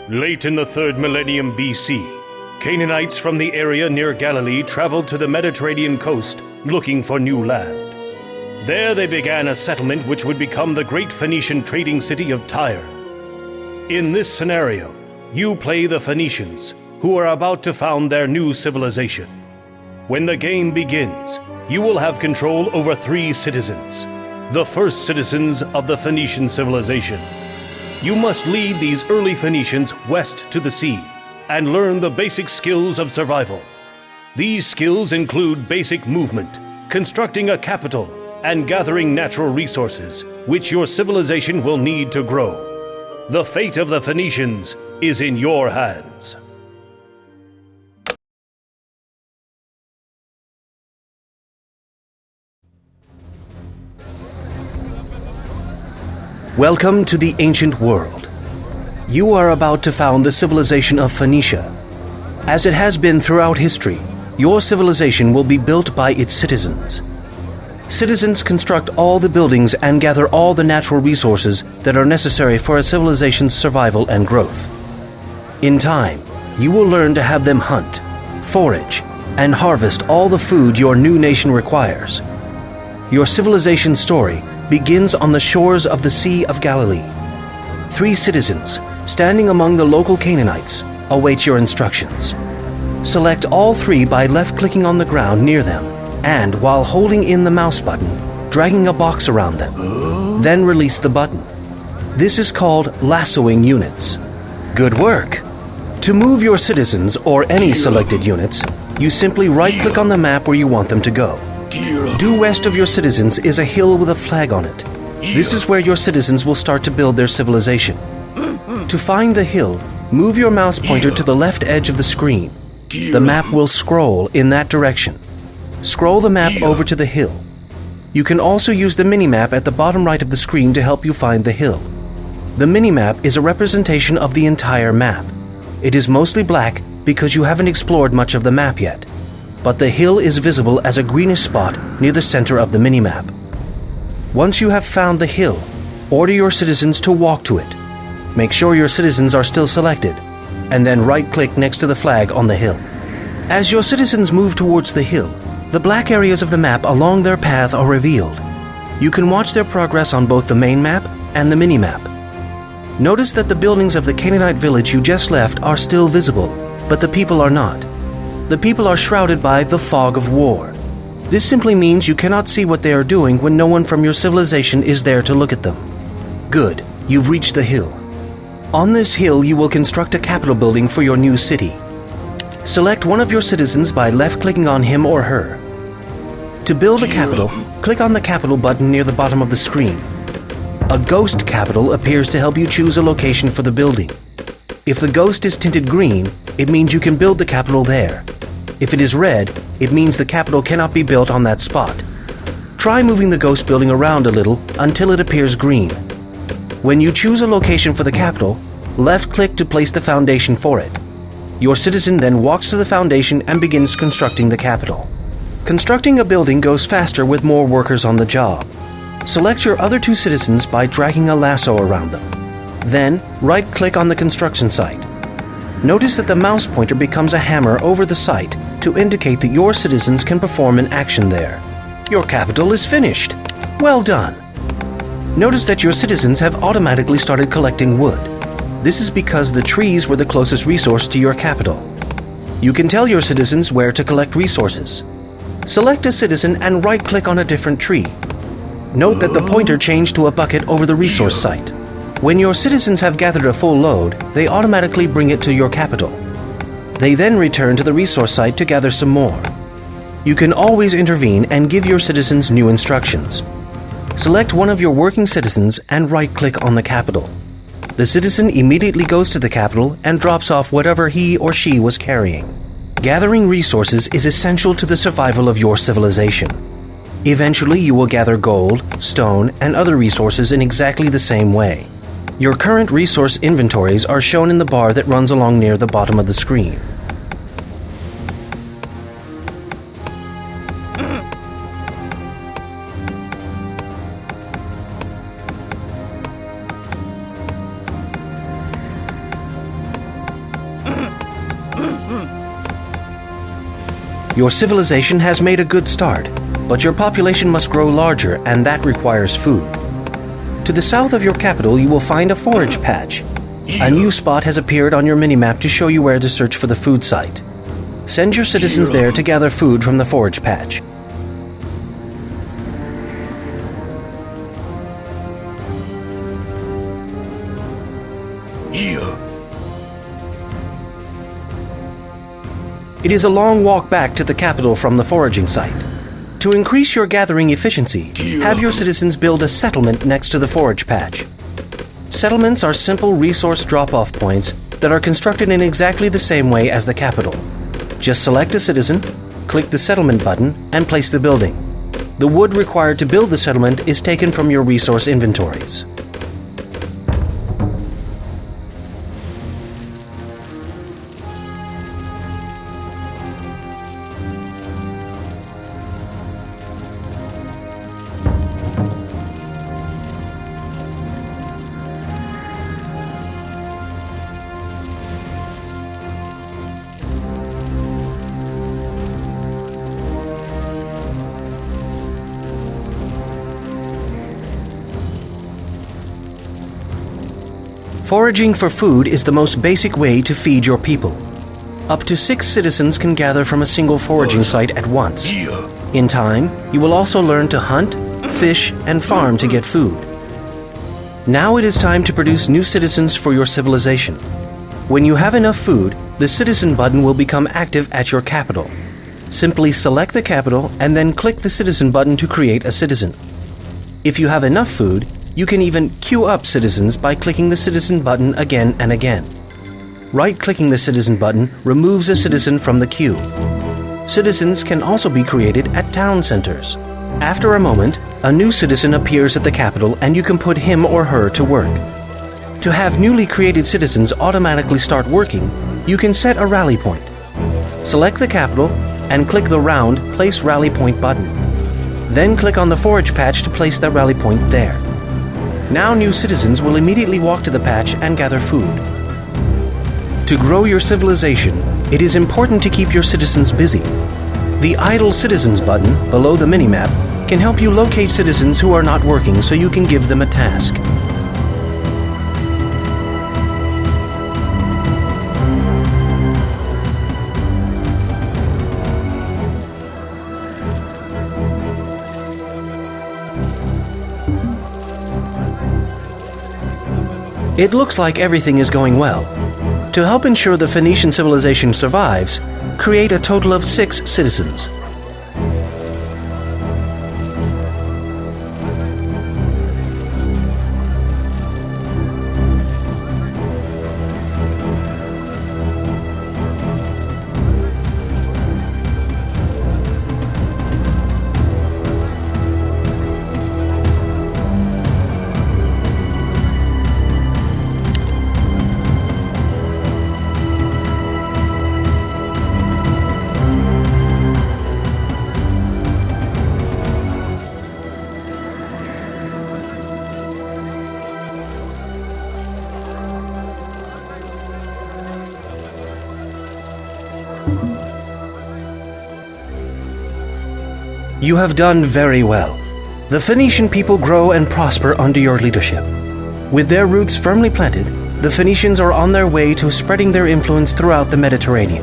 Late in the 3rd millennium BC, Canaanites from the area near Galilee traveled to the Mediterranean coast looking for new land. There they began a settlement which would become the great Phoenician trading city of Tyre. In this scenario, you play the Phoenicians, who are about to found their new civilization. When the game begins, you will have control over 3 citizens, the first citizens of the Phoenician civilization. You must lead these early Phoenicians west to the sea and learn the basic skills of survival. These skills include basic movement, constructing a capital, and gathering natural resources, which your civilization will need to grow. The fate of the Phoenicians is in your hands. Welcome to the ancient world. You are about to found the civilization of Phoenicia. As it has been throughout history, your civilization will be built by its citizens. Citizens construct all the buildings and gather all the natural resources that are necessary for a civilization's survival and growth. In time, you will learn to have them hunt, forage, and harvest all the food your new nation requires. Your civilization story begins on the shores of the Sea of Galilee. 3 citizens, standing among the local Canaanites, await your instructions. Select all 3 by left-clicking on the ground near them, and while holding in the mouse button, dragging a box around them. Then release the button. This is called lassoing units. Good work! To move your citizens or any selected units, you simply right-click on the map where you want them to go. Due west of your citizens is a hill with a flag on it. This is where your citizens will start to build their civilization. To find the hill, move your mouse pointer to the left edge of the screen. The map will scroll in that direction. Scroll the map over to the hill. You can also use the minimap at the bottom right of the screen to help you find the hill. The minimap is a representation of the entire map. It is mostly black because you haven't explored much of the map yet. But the hill is visible as a greenish spot near the center of the minimap. Once you have found the hill, order your citizens to walk to it. Make sure your citizens are still selected, and then right-click next to the flag on the hill. As your citizens move towards the hill, the black areas of the map along their path are revealed. You can watch their progress on both the main map and the minimap. Notice that the buildings of the Canaanite village you just left are still visible, but the people are not. The people are shrouded by the fog of war. This simply means you cannot see what they are doing when no one from your civilization is there to look at them. Good, you've reached the hill. On this hill you will construct a capital building for your new city. Select one of your citizens by left-clicking on him or her. To build a capital, click on the capital button near the bottom of the screen. A ghost capital appears to help you choose a location for the building. If the ghost is tinted green, it means you can build the capital there. If it is red, it means the capital cannot be built on that spot. Try moving the ghost building around a little until it appears green. When you choose a location for the capital, left-click to place the foundation for it. Your citizen then walks to the foundation and begins constructing the capital. Constructing a building goes faster with more workers on the job. Select your other 2 citizens by dragging a lasso around them. Then, right-click on the construction site. Notice that the mouse pointer becomes a hammer over the site to indicate that your citizens can perform an action there. Your capital is finished. Well done. Notice that your citizens have automatically started collecting wood. This is because the trees were the closest resource to your capital. You can tell your citizens where to collect resources. Select a citizen and right-click on a different tree. Note that the pointer changed to a bucket over the resource site. When your citizens have gathered a full load, they automatically bring it to your capital. They then return to the resource site to gather some more. You can always intervene and give your citizens new instructions. Select one of your working citizens and right-click on the capital. The citizen immediately goes to the capital and drops off whatever he or she was carrying. Gathering resources is essential to the survival of your civilization. Eventually, you will gather gold, stone, and other resources in exactly the same way. Your current resource inventories are shown in the bar that runs along near the bottom of the screen. Your civilization has made a good start, but your population must grow larger, and that requires food. To the south of your capital, you will find a forage patch. A new spot has appeared on your minimap to show you where to search for the food site. Send your citizens there to gather food from the forage patch. It is a long walk back to the capital from the foraging site. To increase your gathering efficiency, have your citizens build a settlement next to the forage patch. Settlements are simple resource drop-off points that are constructed in exactly the same way as the capital. Just select a citizen, click the settlement button, and place the building. The wood required to build the settlement is taken from your resource inventories. Foraging for food is the most basic way to feed your people. Up to 6 citizens can gather from a single foraging site at once. In time, you will also learn to hunt, fish, and farm to get food. Now it is time to produce new citizens for your civilization. When you have enough food, the citizen button will become active at your capital. Simply select the capital and then click the citizen button to create a citizen. If you have enough food, you can even queue up citizens by clicking the citizen button again and again. Right-clicking the citizen button removes a citizen from the queue. Citizens can also be created at town centers. After a moment, a new citizen appears at the capital and you can put him or her to work. To have newly created citizens automatically start working, you can set a rally point. Select the capital and click the round Place Rally Point button. Then click on the forage patch to place that rally point there. Now new citizens will immediately walk to the patch and gather food. To grow your civilization, it is important to keep your citizens busy. The Idle Citizens button below the minimap can help you locate citizens who are not working so you can give them a task. It looks like everything is going well. To help ensure the Phoenician civilization survives, create a total of 6 citizens. You have done very well. The Phoenician people grow and prosper under your leadership. With their roots firmly planted, the Phoenicians are on their way to spreading their influence throughout the Mediterranean.